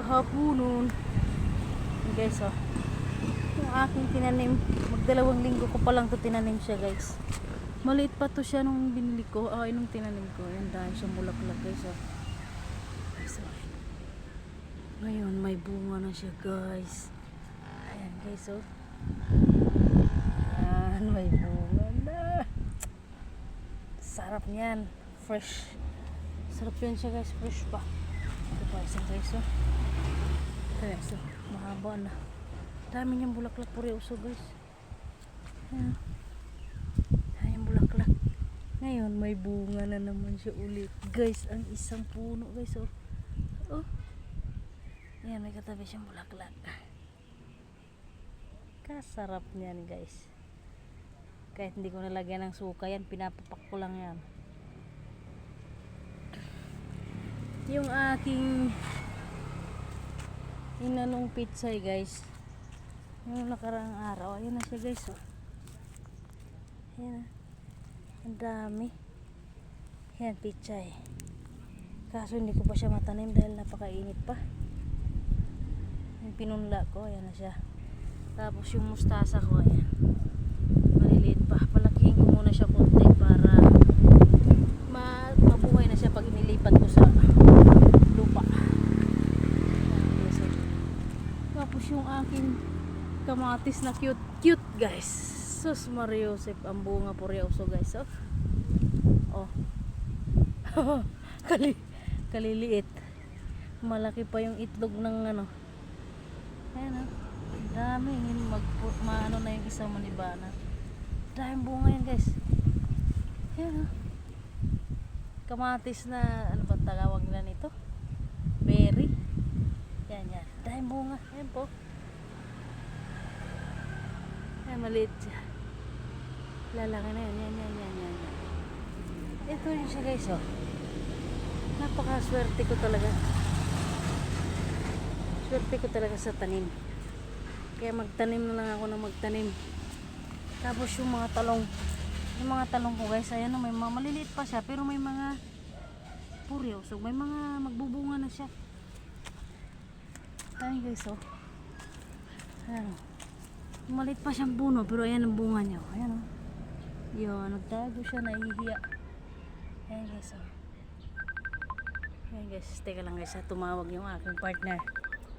kahaponon. Guys, oh. Yung aking tinanim, magdalawang linggo ko pa lang to tinanim siya, guys. Maliit pa to siya nung binili ko, nung tinanim ko. Ayan, dahil siyang bulaklak, guys, oh. Guys, oh. Ngayon, may bunga na siya, guys. Ayan, guys, oh. Ayan, may bunga na. Sarap niyan. Fresh. Sarap yan siya, guys. Fresh pa. Ito pa, isang guys, oh. Ayan, so, mahaba na. Dami niyang bulaklak seryoso, guys. Ayan. Ayan, bulaklak. Ngayon, may bunga na naman siya ulit. Guys, ang isang puno, guys, oh. Oh. Ayan, may katabi siyang bulaklak. Kasarap niyan, guys. Kahit hindi ko nalagyan ng suka yan, pinapapak ko lang yan. Yung aking inanong pitsay, guys, yung nakaraang araw, ayun na siya, guys, oh. Ayan, ang dami. Ayan, pitsay. Kaso hindi ko pa siya matanim dahil napakainit pa. Yung pinunla ko, ayan na siya. Tapos yung mustasa ko, ayan, maliliit pa. Palakihin ko muna siya konti para mabuhay na siya pag inilipat ko sa lupa. Tapos yung aking kamatis na cute, guys. Sus Mariosep, ang bunga seryoso, guys, oh. Oh. Kaliliit. Malaki pa yung itlog ng ano. Ayan, oh. Dami. Maano na yung isang manibana. Daming bunga yan, guys. Ayan, oh. Kamatis na, ano ba tawag nila nito? Berry. Yan. Daming bunga. Ayan po. Ayan, maliit siya. Lalaki na yan. Yan. Ito rin siya, guys, oh. Napakaswerte ko talaga. Swerte ko talaga sa tanim. Kaya magtanim na lang ako ng magtanim. Tapos yung mga talong ko, guys, ayan, may mga maliliit pa siya pero may mga seryoso, may mga magbubunga na siya. Ayan, guys, oh. Ayan, maliit pa siyang puno pero ayan ang bunga niya, oh. Ayan, oh. Yun, nagtago siya, nahihiya. Ayan, guys, oh. Ayan, guys, teka lang, guys, tumawag yung aking partner.